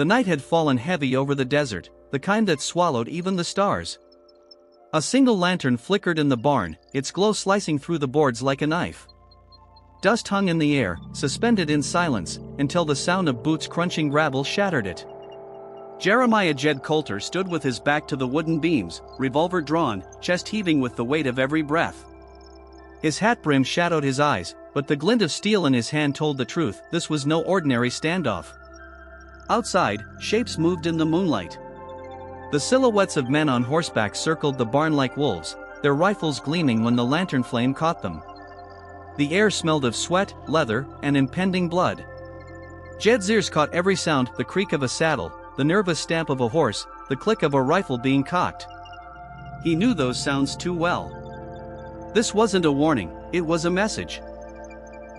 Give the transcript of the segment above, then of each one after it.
The night had fallen heavy over the desert, the kind that swallowed even the stars. A single lantern flickered in the barn, its glow slicing through the boards like a knife. Dust hung in the air, suspended in silence, until the sound of boots crunching gravel shattered it. Jeremiah Jed Coulter stood with his back to the wooden beams, revolver drawn, chest heaving with the weight of every breath. His hat brim shadowed his eyes, but the glint of steel in his hand told the truth. This was no ordinary standoff. Outside, shapes moved in the moonlight. The silhouettes of men on horseback circled the barn like wolves, their rifles gleaming when the lantern flame caught them. The air smelled of sweat, leather, and impending blood. Jed's ears caught every sound: the creak of a saddle, the nervous stamp of a horse, the click of a rifle being cocked. He knew those sounds too well. This wasn't a warning, it was a message.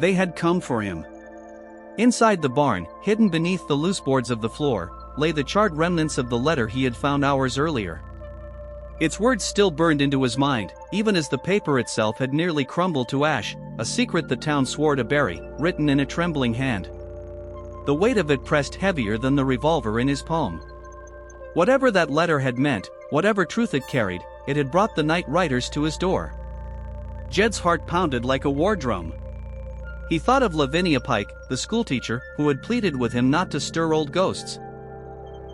They had come for him. Inside the barn, hidden beneath the loose boards of the floor, lay the charred remnants of the letter he had found hours earlier. Its words still burned into his mind, even as the paper itself had nearly crumbled to ash, a secret the town swore to bury, written in a trembling hand. The weight of it pressed heavier than the revolver in his palm. Whatever that letter had meant, whatever truth it carried, it had brought the night riders to his door. Jed's heart pounded like a war drum. He thought of Lavinia Pike, the schoolteacher, who had pleaded with him not to stir old ghosts.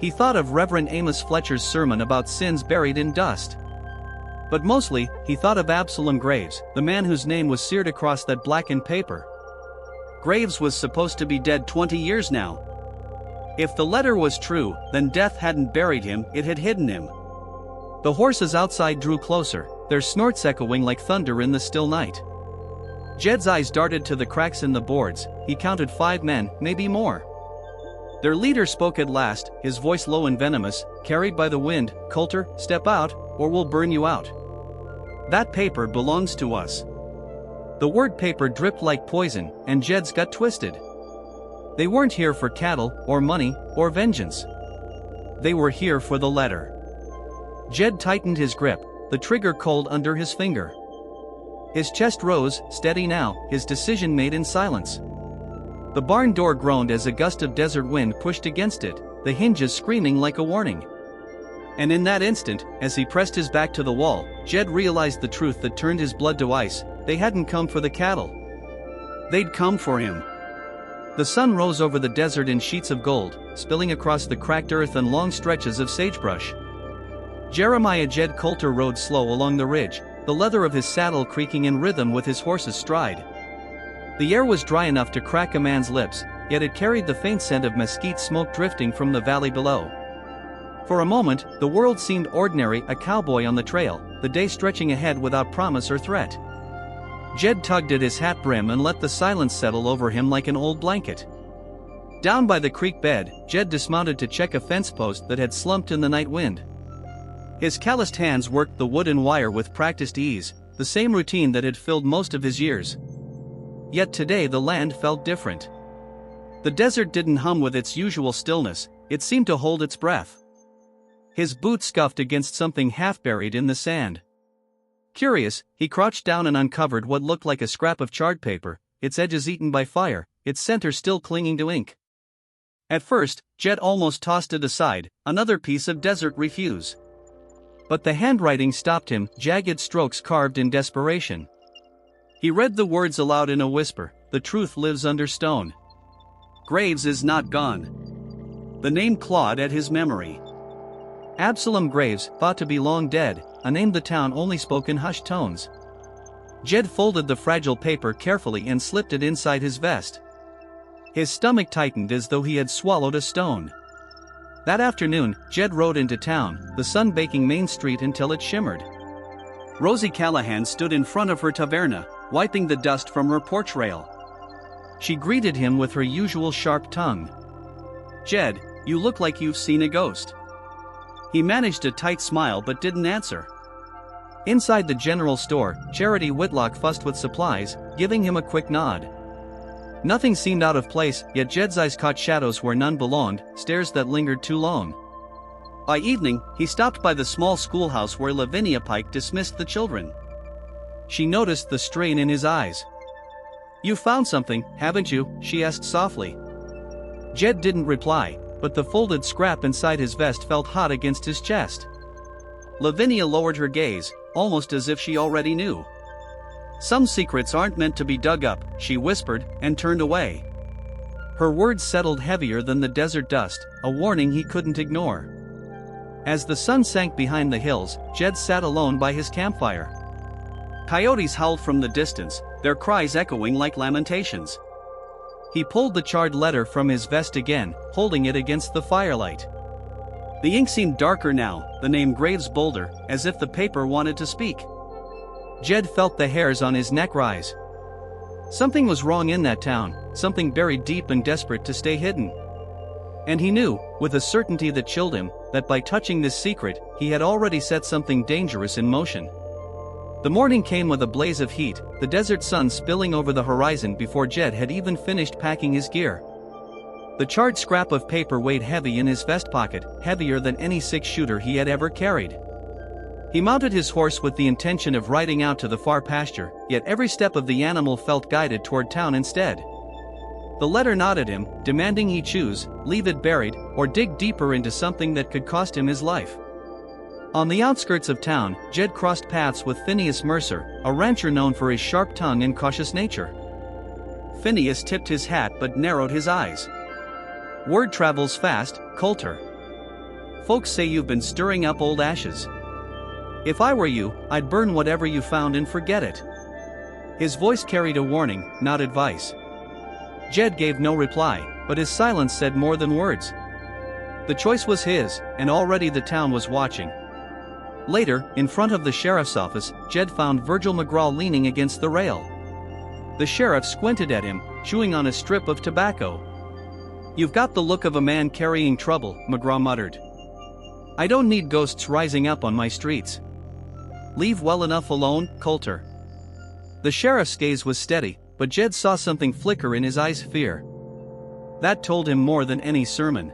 He thought of Reverend Amos Fletcher's sermon about sins buried in dust. But mostly, he thought of Absalom Graves, the man whose name was seared across that blackened paper. Graves was supposed to be dead 20 years now. If the letter was true, then death hadn't buried him, it had hidden him. The horses outside drew closer, their snorts echoing like thunder in the still night. Jed's eyes darted to the cracks in the boards. He counted 5 men, maybe more. Their leader spoke at last, his voice low and venomous, carried by the wind. "Coulter, step out, or we'll burn you out. That paper belongs to us." The word paper dripped like poison, and Jed's gut twisted. They weren't here for cattle, or money, or vengeance. They were here for the letter. Jed tightened his grip, the trigger cold under his finger. His chest rose, steady now, his decision made in silence. The barn door groaned as a gust of desert wind pushed against it, the hinges screaming like a warning. And in that instant, as he pressed his back to the wall, Jed realized the truth that turned his blood to ice. They hadn't come for the cattle. They'd come for him. The sun rose over the desert in sheets of gold, spilling across the cracked earth and long stretches of sagebrush. Jeremiah Jed Coulter rode slow along the ridge, the leather of his saddle creaking in rhythm with his horse's stride. The air was dry enough to crack a man's lips, yet it carried the faint scent of mesquite smoke drifting from the valley below. For a moment, the world seemed ordinary, a cowboy on the trail, the day stretching ahead without promise or threat. Jed tugged at his hat brim and let the silence settle over him like an old blanket. Down by the creek bed, Jed dismounted to check a fence post that had slumped in the night wind. His calloused hands worked the wood and wire with practiced ease, the same routine that had filled most of his years. Yet today the land felt different. The desert didn't hum with its usual stillness, it seemed to hold its breath. His boots scuffed against something half buried in the sand. Curious, he crouched down and uncovered what looked like a scrap of charred paper, its edges eaten by fire, its center still clinging to ink. At first, Jed almost tossed it aside, another piece of desert refuse. But the handwriting stopped him, jagged strokes carved in desperation. He read the words aloud in a whisper: "The truth lives under stone. Graves is not gone." The name clawed at his memory. Absalom Graves, thought to be long dead, a name the town only spoke in hushed tones. Jed folded the fragile paper carefully and slipped it inside his vest. His stomach tightened as though he had swallowed a stone. That afternoon, Jed rode into town, the sun baking Main Street until it shimmered. Rosie Callahan stood in front of her taverna, wiping the dust from her porch rail. She greeted him with her usual sharp tongue. "Jed, you look like you've seen a ghost." He managed a tight smile but didn't answer. Inside the general store, Charity Whitlock fussed with supplies, giving him a quick nod. Nothing seemed out of place, yet Jed's eyes caught shadows where none belonged, stares that lingered too long. By evening, he stopped by the small schoolhouse where Lavinia Pike dismissed the children. She noticed the strain in his eyes. "You found something, haven't you?" she asked softly. Jed didn't reply, but the folded scrap inside his vest felt hot against his chest. Lavinia lowered her gaze, almost as if she already knew. "Some secrets aren't meant to be dug up," she whispered, and turned away. Her words settled heavier than the desert dust, a warning he couldn't ignore. As the sun sank behind the hills, Jed sat alone by his campfire. Coyotes howled from the distance, their cries echoing like lamentations. He pulled the charred letter from his vest again, holding it against the firelight. The ink seemed darker now, the name Graves bolder, as if the paper wanted to speak. Jed felt the hairs on his neck rise. Something was wrong in that town, something buried deep and desperate to stay hidden. And he knew, with a certainty that chilled him, that by touching this secret, he had already set something dangerous in motion. The morning came with a blaze of heat, the desert sun spilling over the horizon before Jed had even finished packing his gear. The charred scrap of paper weighed heavy in his vest pocket, heavier than any six-shooter he had ever carried. He mounted his horse with the intention of riding out to the far pasture, yet every step of the animal felt guided toward town instead. The letter nodded him, demanding he choose, leave it buried, or dig deeper into something that could cost him his life. On the outskirts of town, Jed crossed paths with Phineas Mercer, a rancher known for his sharp tongue and cautious nature. Phineas tipped his hat but narrowed his eyes. "Word travels fast, Coulter. Folks say you've been stirring up old ashes. If I were you, I'd burn whatever you found and forget it." His voice carried a warning, not advice. Jed gave no reply, but his silence said more than words. The choice was his, and already the town was watching. Later, in front of the sheriff's office, Jed found Virgil McGraw leaning against the rail. The sheriff squinted at him, chewing on a strip of tobacco. "You've got the look of a man carrying trouble," McGraw muttered. "I don't need ghosts rising up on my streets." "Leave well enough alone, Coulter." The sheriff's gaze was steady, but Jed saw something flicker in his eyes: fear. That told him more than any sermon.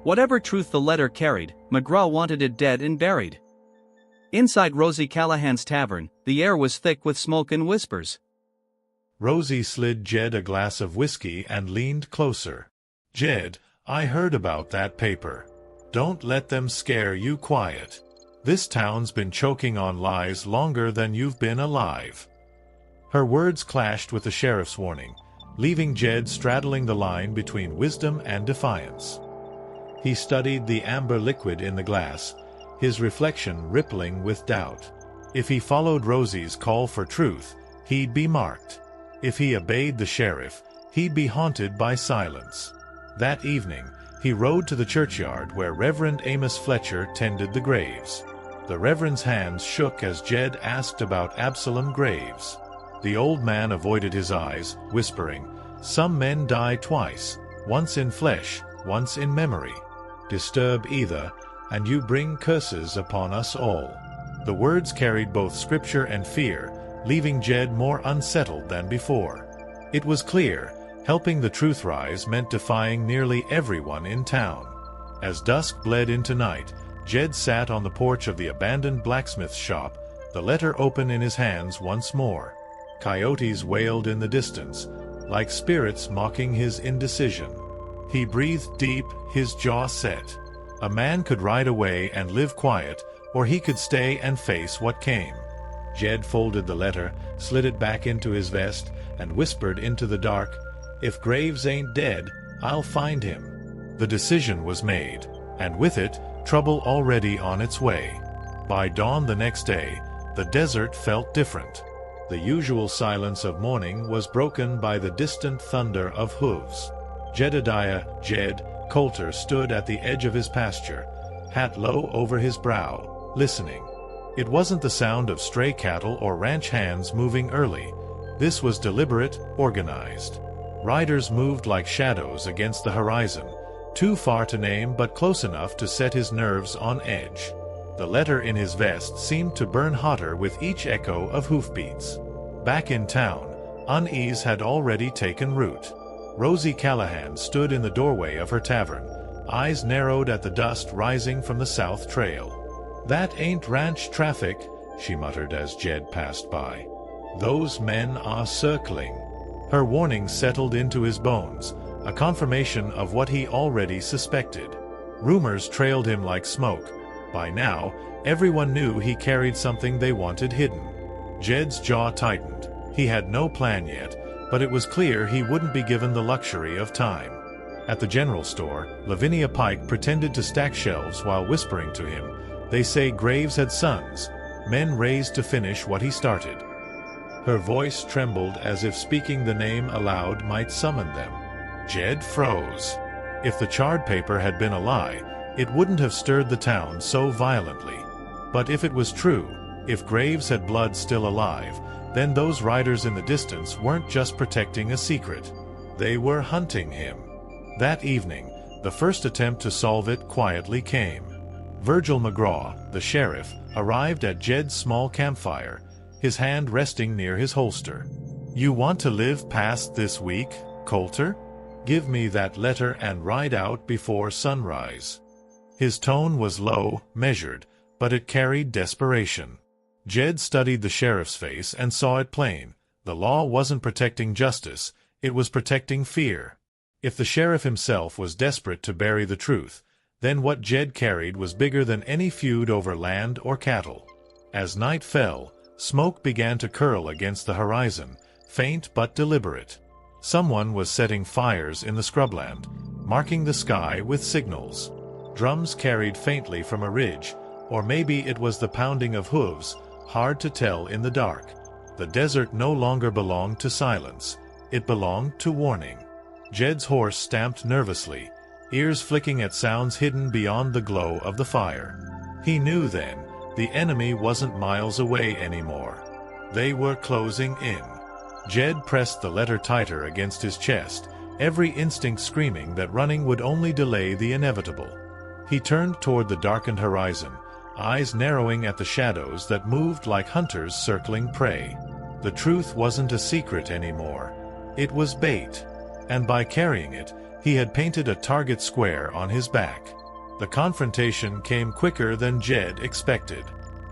Whatever truth the letter carried, McGraw wanted it dead and buried. Inside Rosie Callahan's tavern, the air was thick with smoke and whispers. Rosie slid Jed a glass of whiskey and leaned closer. "Jed, I heard about that paper. Don't let them scare you. Quiet. This town's been choking on lies longer than you've been alive." Her words clashed with the sheriff's warning, leaving Jed straddling the line between wisdom and defiance. He studied the amber liquid in the glass, his reflection rippling with doubt. If he followed Rosie's call for truth, he'd be marked. If he obeyed the sheriff, he'd be haunted by silence. That evening, he rode to the churchyard where Reverend Amos Fletcher tended the graves. The Reverend's hands shook as Jed asked about Absalom Graves. The old man avoided his eyes, whispering, "Some men die twice, once in flesh, once in memory. Disturb either, and you bring curses upon us all." The words carried both scripture and fear, leaving Jed more unsettled than before. It was clear, helping the truth rise meant defying nearly everyone in town. As dusk bled into night, Jed sat on the porch of the abandoned blacksmith shop, the letter open in his hands once more. Coyotes wailed in the distance, like spirits mocking his indecision. He breathed deep, his jaw set. A man could ride away and live quiet, or he could stay and face what came. Jed folded the letter, slid it back into his vest, and whispered into the dark, "If Graves ain't dead, I'll find him." The decision was made, and with it, trouble already on its way. By dawn the next day, the desert felt different. The usual silence of morning was broken by the distant thunder of hooves. Jedediah Jed Coulter stood at the edge of his pasture, hat low over his brow, listening. It wasn't the sound of stray cattle or ranch hands moving early. This was deliberate, organized. Riders moved like shadows against the horizon, too far to name but close enough to set his nerves on edge. The letter in his vest seemed to burn hotter with each echo of hoofbeats. Back in town, unease had already taken root. Rosie Callahan stood in the doorway of her tavern, eyes narrowed at the dust rising from the south trail. "That ain't ranch traffic," she muttered as Jed passed by. "Those men are circling." Her warning settled into his bones, a confirmation of what he already suspected. Rumors trailed him like smoke. By now, everyone knew he carried something they wanted hidden. Jed's jaw tightened. He had no plan yet, but it was clear he wouldn't be given the luxury of time. At the general store, Lavinia Pike pretended to stack shelves while whispering to him, "They say Graves had sons, men raised to finish what he started." Her voice trembled as if speaking the name aloud might summon them. Jed froze. If the charred paper had been a lie, it wouldn't have stirred the town so violently. But if it was true, if Graves had blood still alive, then those riders in the distance weren't just protecting a secret. They were hunting him. That evening, the first attempt to solve it quietly came. Virgil McGraw, the sheriff, arrived at Jed's small campfire, his hand resting near his holster. "You want to live past this week, Coulter? Give me that letter and ride out before sunrise." His tone was low, measured, but it carried desperation. Jed studied the sheriff's face and saw it plain. The law wasn't protecting justice, it was protecting fear. If the sheriff himself was desperate to bury the truth, then what Jed carried was bigger than any feud over land or cattle. As night fell, smoke began to curl against the horizon, faint but deliberate. Someone was setting fires in the scrubland, marking the sky with signals. Drums carried faintly from a ridge, or maybe it was the pounding of hooves, hard to tell in the dark. The desert no longer belonged to silence, it belonged to warning. Jed's horse stamped nervously, ears flicking at sounds hidden beyond the glow of the fire. He knew then, the enemy wasn't miles away anymore. They were closing in. Jed pressed the letter tighter against his chest, every instinct screaming that running would only delay the inevitable. He turned toward the darkened horizon, eyes narrowing at the shadows that moved like hunters circling prey. The truth wasn't a secret anymore. It was bait. And by carrying it, he had painted a target square on his back. The confrontation came quicker than Jed expected.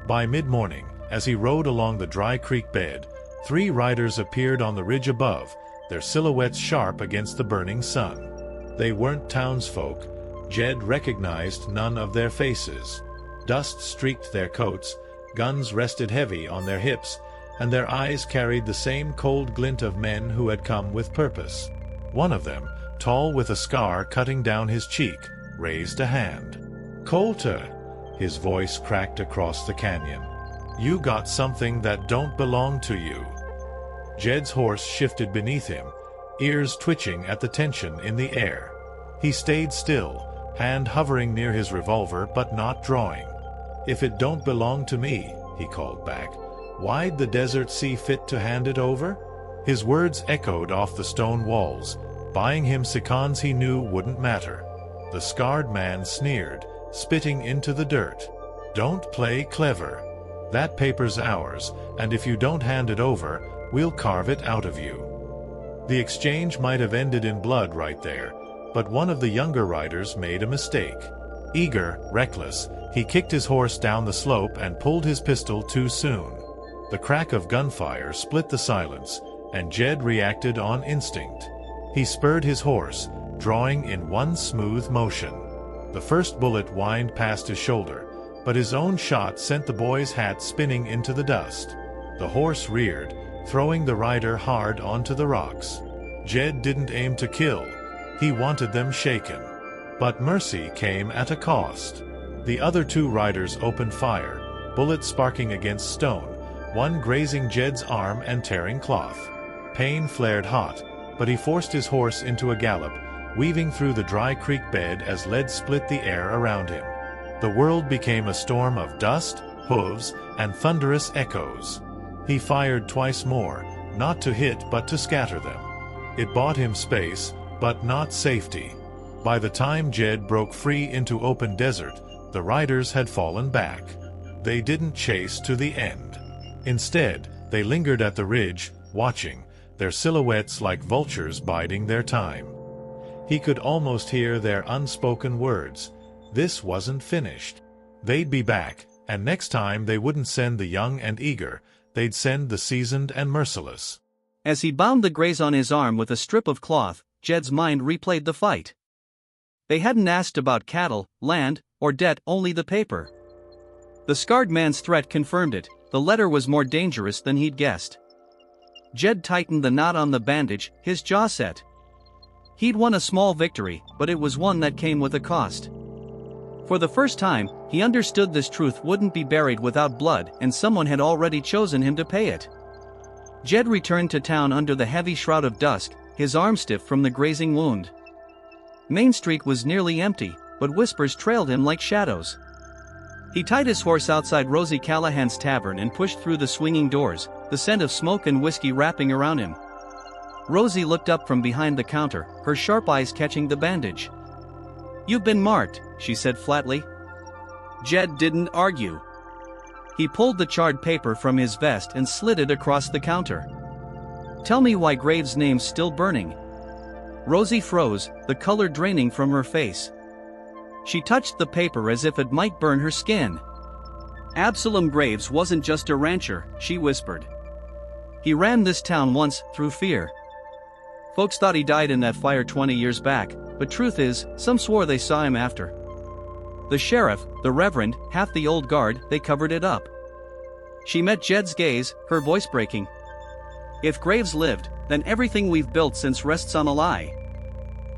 By mid-morning, as he rode along the dry creek bed, 3 riders appeared on the ridge above, their silhouettes sharp against the burning sun. They weren't townsfolk. Jed recognized none of their faces. Dust streaked their coats, guns rested heavy on their hips, and their eyes carried the same cold glint of men who had come with purpose. One of them, tall with a scar cutting down his cheek, raised a hand. "Coulter," his voice cracked across the canyon. "You got something that don't belong to you." Jed's horse shifted beneath him, ears twitching at the tension in the air. He stayed still, hand hovering near his revolver but not drawing. "If it don't belong to me," he called back, "why'd the desert see fit to hand it over?" His words echoed off the stone walls, buying him seconds he knew wouldn't matter. The scarred man sneered, spitting into the dirt. "Don't play clever. That paper's ours, and if you don't hand it over, we'll carve it out of you." The exchange might have ended in blood right there, but one of the younger riders made a mistake. Eager, reckless, he kicked his horse down the slope and pulled his pistol too soon. The crack of gunfire split the silence, and Jed reacted on instinct. He spurred his horse, drawing in one smooth motion. The first bullet whined past his shoulder, but his own shot sent the boy's hat spinning into the dust. The horse reared, throwing the rider hard onto the rocks. Jed didn't aim to kill. He wanted them shaken. But mercy came at a cost. The other 2 riders opened fire, bullets sparking against stone, one grazing Jed's arm and tearing cloth. Pain flared hot, but he forced his horse into a gallop, weaving through the dry creek bed as lead split the air around him. The world became a storm of dust, hooves, and thunderous echoes. He fired twice more, not to hit but to scatter them. It bought him space, but not safety. By the time Jed broke free into open desert, the riders had fallen back. They didn't chase to the end. Instead, they lingered at the ridge, watching, their silhouettes like vultures biding their time. He could almost hear their unspoken words. This wasn't finished. They'd be back, and next time they wouldn't send the young and eager, they'd send the seasoned and merciless. As he bound the graze on his arm with a strip of cloth, Jed's mind replayed the fight. They hadn't asked about cattle, land, or debt, only the paper. The scarred man's threat confirmed it. The letter was more dangerous than he'd guessed. Jed tightened the knot on the bandage, his jaw set. He'd won a small victory, but it was one that came with a cost. For the first time, he understood this truth wouldn't be buried without blood, and someone had already chosen him to pay it. Jed returned to town under the heavy shroud of dusk, his arm stiff from the grazing wound. Main Street was nearly empty, but whispers trailed him like shadows. He tied his horse outside Rosie Callahan's tavern and pushed through the swinging doors, the scent of smoke and whiskey wrapping around him. Rosie looked up from behind the counter, her sharp eyes catching the bandage. "You've been marked," she said flatly. Jed didn't argue. He pulled the charred paper from his vest and slid it across the counter. "Tell me why Graves' name's still burning." Rosie froze, the color draining from her face. She touched the paper as if it might burn her skin. "Absalom Graves wasn't just a rancher," she whispered. "He ran this town once, through fear. Folks thought he died in that fire 20 years back, but truth is, some swore they saw him after. The sheriff, the reverend, half the old guard, they covered it up." She met Jed's gaze, her voice breaking. "If Graves lived, then everything we've built since rests on a lie."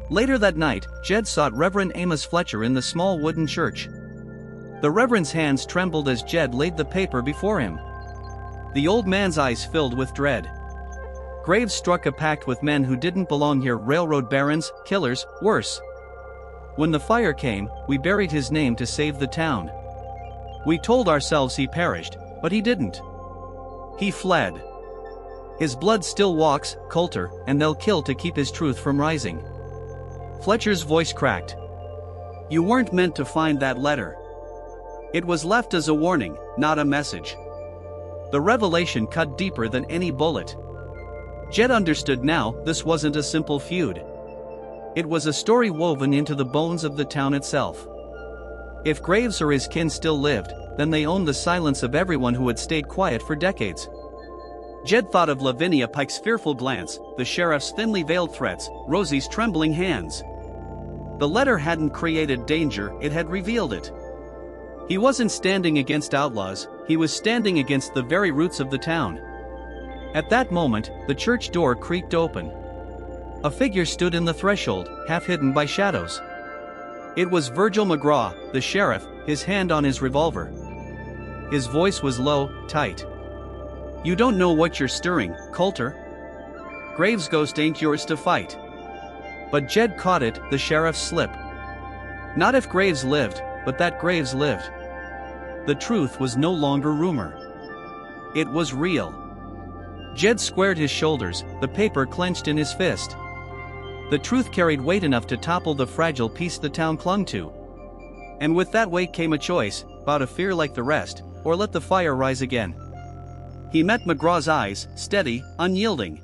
Later that night, Jed sought Reverend Amos Fletcher in the small wooden church. The reverend's hands trembled as Jed laid the paper before him. The old man's eyes filled with dread. "Graves struck a pact with men who didn't belong here, railroad barons, killers, worse. When the fire came, we buried his name to save the town. We told ourselves he perished, but he didn't. He fled. His blood still walks, Coulter, and they'll kill to keep his truth from rising." Fletcher's voice cracked. "You weren't meant to find that letter. It was left as a warning, not a message." The revelation cut deeper than any bullet. Jed understood now, this wasn't a simple feud. It was a story woven into the bones of the town itself. If Graves or his kin still lived, then they owned the silence of everyone who had stayed quiet for decades. Jed thought of Lavinia Pike's fearful glance, the sheriff's thinly veiled threats, Rosie's trembling hands. The letter hadn't created danger, it had revealed it. He wasn't standing against outlaws, he was standing against the very roots of the town. At that moment, the church door creaked open. A figure stood in the threshold, half hidden by shadows. It was Virgil McGraw, the sheriff, his hand on his revolver. His voice was low, tight. "You don't know what you're stirring, Coulter. Graves' ghost ain't yours to fight." But Jed caught it, the sheriff's slip. Not if Graves lived, but that Graves lived. The truth was no longer rumor. It was real. Jed squared his shoulders, the paper clenched in his fist. The truth carried weight enough to topple the fragile piece the town clung to. And with that weight came a choice, bow to fear like the rest, or let the fire rise again. He met McGraw's eyes, steady, unyielding.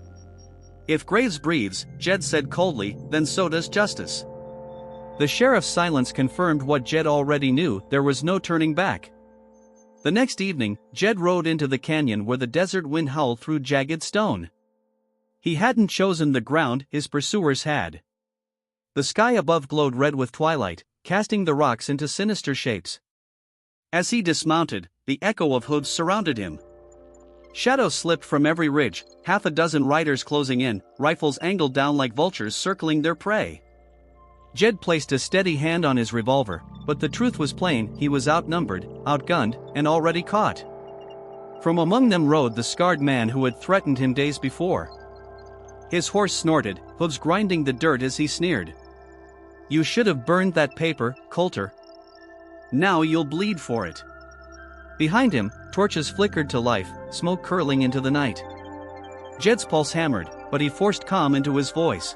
"If Graves breathes," Jed said coldly, "then so does justice." The sheriff's silence confirmed what Jed already knew, there was no turning back. The next evening, Jed rode into the canyon where the desert wind howled through jagged stone. He hadn't chosen the ground, his pursuers had. The sky above glowed red with twilight, casting the rocks into sinister shapes. As he dismounted, the echo of hooves surrounded him. Shadows slipped from every ridge, half a dozen riders closing in, rifles angled down like vultures circling their prey. Jed placed a steady hand on his revolver, but the truth was plain, he was outnumbered, outgunned, and already caught. From among them rode the scarred man who had threatened him days before. His horse snorted, hooves grinding the dirt as he sneered. "You should have burned that paper, Coulter. Now you'll bleed for it." Behind him, torches flickered to life, smoke curling into the night. Jed's pulse hammered, but he forced calm into his voice.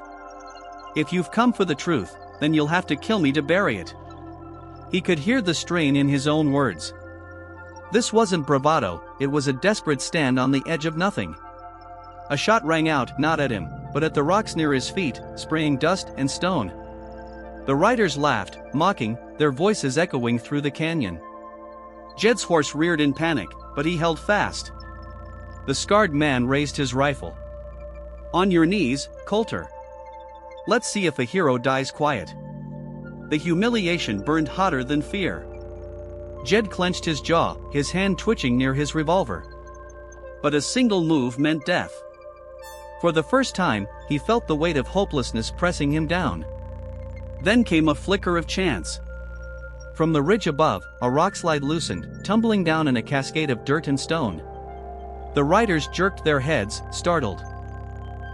"If you've come for the truth, then you'll have to kill me to bury it." He could hear the strain in his own words. This wasn't bravado, it was a desperate stand on the edge of nothing. A shot rang out, not at him, but at the rocks near his feet, spraying dust and stone. The riders laughed, mocking, their voices echoing through the canyon. Jed's horse reared in panic, but he held fast. The scarred man raised his rifle. "On your knees, Coulter. Let's see if a hero dies quiet. The humiliation burned hotter than fear. Jed clenched his jaw, his hand twitching near his revolver. But a single move meant death. For the first time, he felt the weight of hopelessness pressing him down. Then came a flicker of chance. From the ridge above, a rockslide loosened, tumbling down in a cascade of dirt and stone. The riders jerked their heads, startled.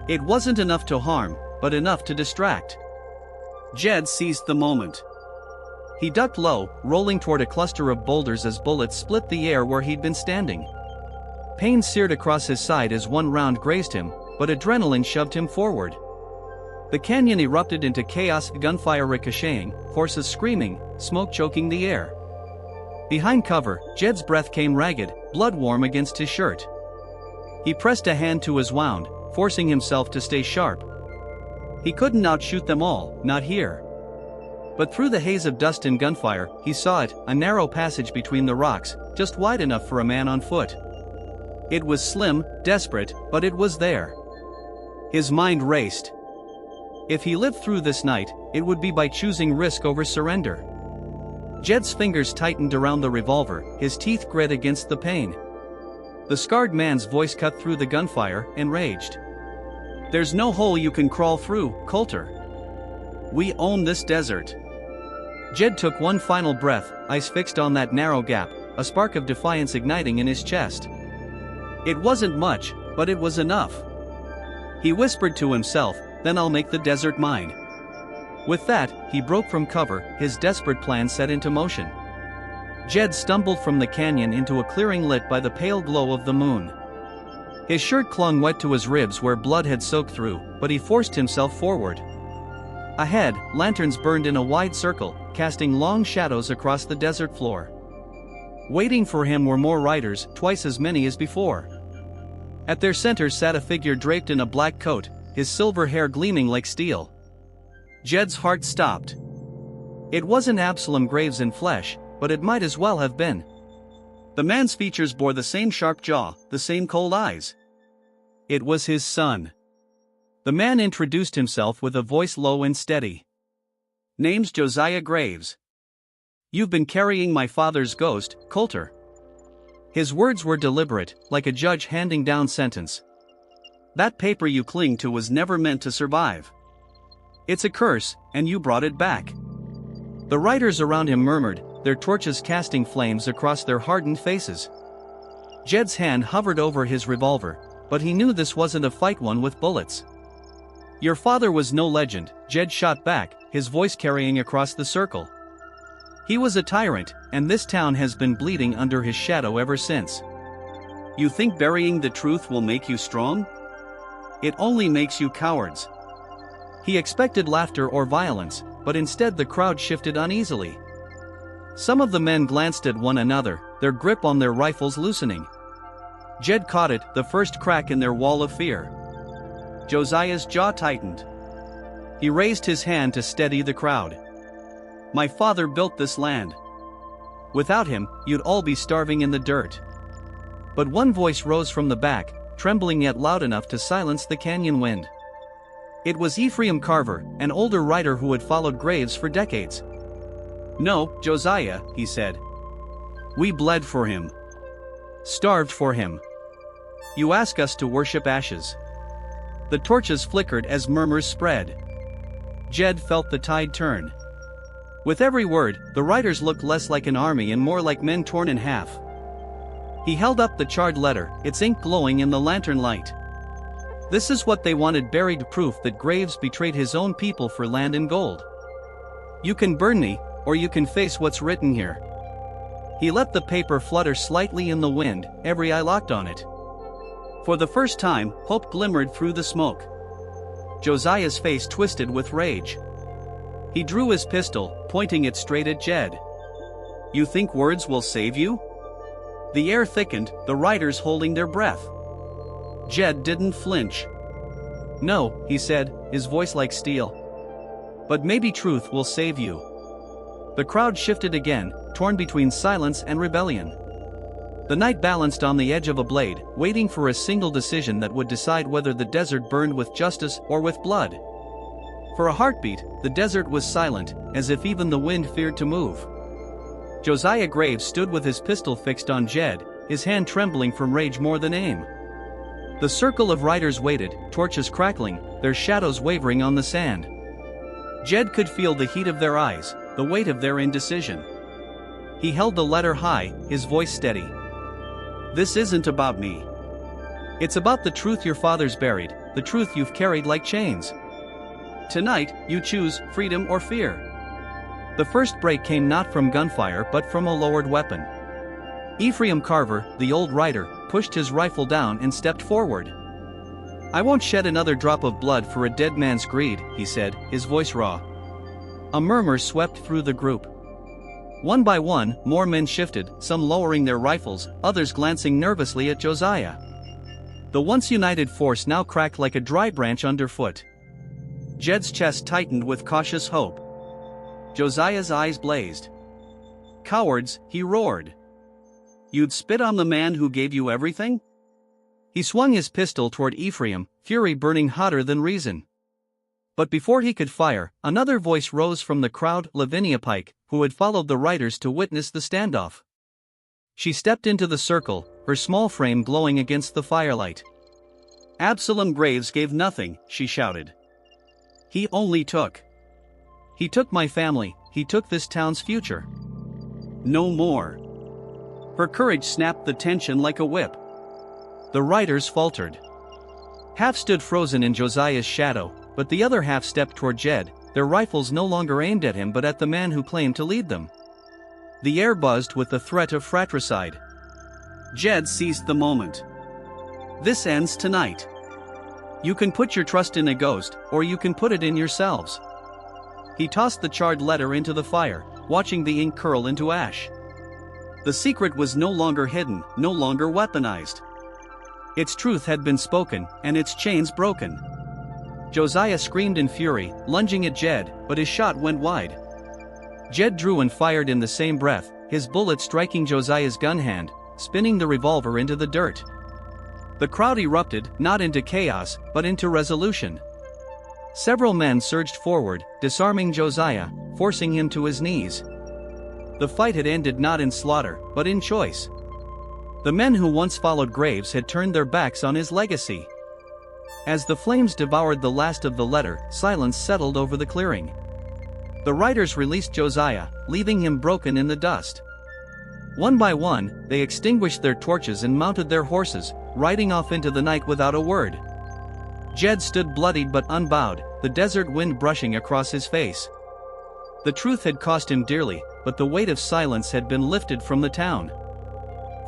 It wasn't enough to harm, but enough to distract. Jed seized the moment. He ducked low, rolling toward a cluster of boulders as bullets split the air where he'd been standing. Pain seared across his side as one round grazed him, but adrenaline shoved him forward. The canyon erupted into chaos, gunfire ricocheting, horses screaming, smoke choking the air. Behind cover, Jed's breath came ragged, blood warm against his shirt. He pressed a hand to his wound, forcing himself to stay sharp. He couldn't outshoot them all, not here. But through the haze of dust and gunfire, he saw it, a narrow passage between the rocks, just wide enough for a man on foot. It was slim, desperate, but it was there. His mind raced. If he lived through this night, it would be by choosing risk over surrender. Jed's fingers tightened around the revolver, his teeth grit against the pain. The scarred man's voice cut through the gunfire, enraged. "There's no hole you can crawl through, Coulter. We own this desert." Jed took one final breath, eyes fixed on that narrow gap, a spark of defiance igniting in his chest. It wasn't much, but it was enough. He whispered to himself, "Then I'll make the desert mine." With that, he broke from cover, his desperate plan set into motion. Jed stumbled from the canyon into a clearing lit by the pale glow of the moon. His shirt clung wet to his ribs where blood had soaked through, but he forced himself forward. Ahead, lanterns burned in a wide circle, casting long shadows across the desert floor. Waiting for him were more riders, twice as many as before. At their center sat a figure draped in a black coat, his silver hair gleaming like steel. Jed's heart stopped. It wasn't Absalom Graves in flesh, but it might as well have been. The man's features bore the same sharp jaw, the same cold eyes. It was his son. The man introduced himself with a voice low and steady. "Name's Josiah Graves. You've been carrying my father's ghost, Coulter." His words were deliberate, like a judge handing down sentence. "That paper you cling to was never meant to survive. It's a curse, and you brought it back." The riders around him murmured, their torches casting flames across their hardened faces. Jed's hand hovered over his revolver, but he knew this wasn't a fight won with bullets. "Your father was no legend," Jed shot back, his voice carrying across the circle. "He was a tyrant, and this town has been bleeding under his shadow ever since. You think burying the truth will make you strong? It only makes you cowards." He expected laughter or violence, but instead the crowd shifted uneasily. Some of the men glanced at one another, their grip on their rifles loosening. Jed caught it, the first crack in their wall of fear. Josiah's jaw tightened. He raised his hand to steady the crowd. "My father built this land. Without him, you'd all be starving in the dirt." But one voice rose from the back, trembling yet loud enough to silence the canyon wind. It was Ephraim Carver, an older rider who had followed Graves for decades. "No, Josiah," he said. "We bled for him. Starved for him. You ask us to worship ashes." The torches flickered as murmurs spread. Jed felt the tide turn. With every word, the riders looked less like an army and more like men torn in half. He held up the charred letter, its ink glowing in the lantern light. This is what they wanted: buried proof that Graves betrayed his own people for land and gold. "You can burn me, or you can face what's written here." He let the paper flutter slightly in the wind, every eye locked on it. For the first time, hope glimmered through the smoke. Josiah's face twisted with rage. He drew his pistol, pointing it straight at Jed. "You think words will save you?" The air thickened, the riders holding their breath. Jed didn't flinch. "No," he said, his voice like steel. "But maybe truth will save you." The crowd shifted again, torn between silence and rebellion. The night balanced on the edge of a blade, waiting for a single decision that would decide whether the desert burned with justice or with blood. For a heartbeat, the desert was silent, as if even the wind feared to move. Josiah Graves stood with his pistol fixed on Jed, his hand trembling from rage more than aim. The circle of riders waited, torches crackling, their shadows wavering on the sand. Jed could feel the heat of their eyes, the weight of their indecision. He held the letter high, his voice steady. "This isn't about me. It's about the truth your father's buried, the truth you've carried like chains. Tonight, you choose freedom or fear." The first break came not from gunfire but from a lowered weapon. Ephraim Carver, the old rider, pushed his rifle down and stepped forward. "I won't shed another drop of blood for a dead man's greed," he said, his voice raw. A murmur swept through the group. One by one, more men shifted, some lowering their rifles, others glancing nervously at Josiah. The once united force now cracked like a dry branch underfoot. Jed's chest tightened with cautious hope. Josiah's eyes blazed. "Cowards," he roared. "You'd spit on the man who gave you everything?" He swung his pistol toward Ephraim, fury burning hotter than reason. But before he could fire, another voice rose from the crowd, Lavinia Pike, who had followed the riders to witness the standoff. She stepped into the circle, her small frame glowing against the firelight. "Absalom Graves gave nothing," she shouted. "He only took. He took my family, he took this town's future. No more." Her courage snapped the tension like a whip. The riders faltered. Half stood frozen in Josiah's shadow, but the other half stepped toward Jed, their rifles no longer aimed at him but at the man who claimed to lead them. The air buzzed with the threat of fratricide. Jed seized the moment. "This ends tonight. You can put your trust in a ghost, or you can put it in yourselves." He tossed the charred letter into the fire, watching the ink curl into ash. The secret was no longer hidden, no longer weaponized. Its truth had been spoken, and its chains broken. Josiah screamed in fury, lunging at Jed, but his shot went wide. Jed drew and fired in the same breath, his bullet striking Josiah's gun hand, spinning the revolver into the dirt. The crowd erupted, not into chaos, but into resolution. Several men surged forward, disarming Josiah, forcing him to his knees. The fight had ended not in slaughter, but in choice. The men who once followed Graves had turned their backs on his legacy. As the flames devoured the last of the letter, silence settled over the clearing. The riders released Josiah, leaving him broken in the dust. One by one, they extinguished their torches and mounted their horses, riding off into the night without a word. Jed stood bloodied but unbowed, the desert wind brushing across his face. The truth had cost him dearly, but the weight of silence had been lifted from the town.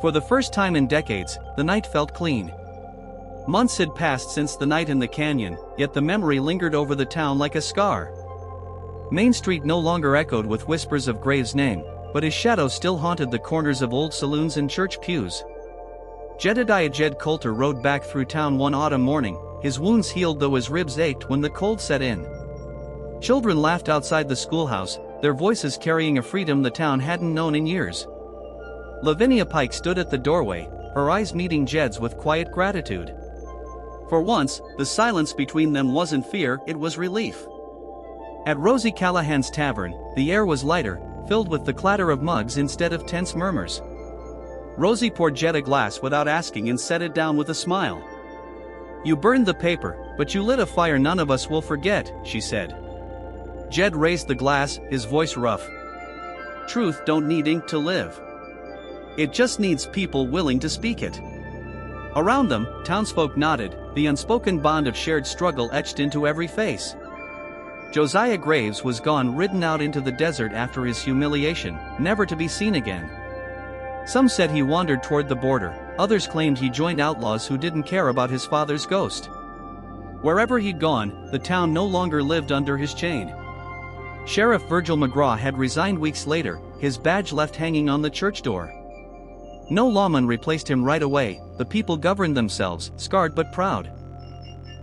For the first time in decades, the night felt clean. Months had passed since the night in the canyon, yet the memory lingered over the town like a scar. Main Street no longer echoed with whispers of Graves' name, but his shadow still haunted the corners of old saloons and church pews. Jedediah Jed Coulter rode back through town one autumn morning, his wounds healed though his ribs ached when the cold set in. Children laughed outside the schoolhouse, their voices carrying a freedom the town hadn't known in years. Lavinia Pike stood at the doorway, her eyes meeting Jed's with quiet gratitude. For once, the silence between them wasn't fear, it was relief. At Rosie Callahan's tavern, the air was lighter, filled with the clatter of mugs instead of tense murmurs. Rosie poured Jed a glass without asking and set it down with a smile. "You burned the paper, but you lit a fire none of us will forget," she said. Jed raised the glass, his voice rough. "Truth don't need ink to live. It just needs people willing to speak it." Around them, townsfolk nodded, the unspoken bond of shared struggle etched into every face. Josiah Graves was gone, ridden out into the desert after his humiliation, never to be seen again. Some said he wandered toward the border, others claimed he joined outlaws who didn't care about his father's ghost. Wherever he'd gone, the town no longer lived under his chain. Sheriff Virgil McGraw had resigned weeks later, his badge left hanging on the church door. No lawman replaced him right away, the people governed themselves, scarred but proud.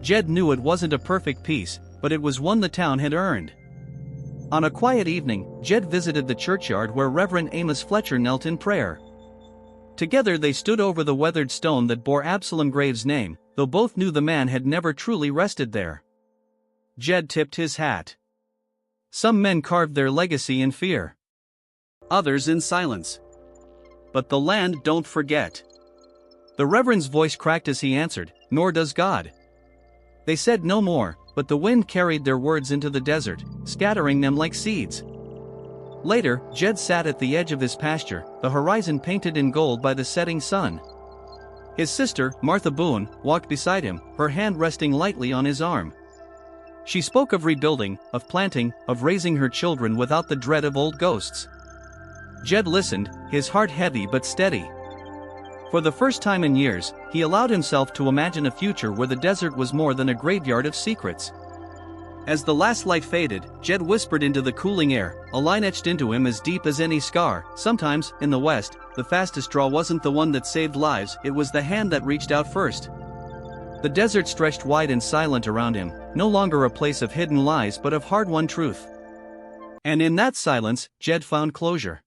Jed knew it wasn't a perfect peace, but it was one the town had earned. On a quiet evening, Jed visited the churchyard where Reverend Amos Fletcher knelt in prayer. Together they stood over the weathered stone that bore Absalom Graves' name, though both knew the man had never truly rested there. Jed tipped his hat. Some men carved their legacy in fear. Others in silence. But the land don't forget. The Reverend's voice cracked as he answered, "Nor does God." They said no more, but the wind carried their words into the desert, scattering them like seeds. Later, Jed sat at the edge of his pasture, the horizon painted in gold by the setting sun. His sister, Martha Boone, walked beside him, her hand resting lightly on his arm. She spoke of rebuilding, of planting, of raising her children without the dread of old ghosts. Jed listened, his heart heavy but steady. For the first time in years, he allowed himself to imagine a future where the desert was more than a graveyard of secrets. As the last light faded, Jed whispered into the cooling air, a line etched into him as deep as any scar. Sometimes, in the West, the fastest draw wasn't the one that saved lives, it was the hand that reached out first. The desert stretched wide and silent around him, no longer a place of hidden lies but of hard-won truth. And in that silence, Jed found closure.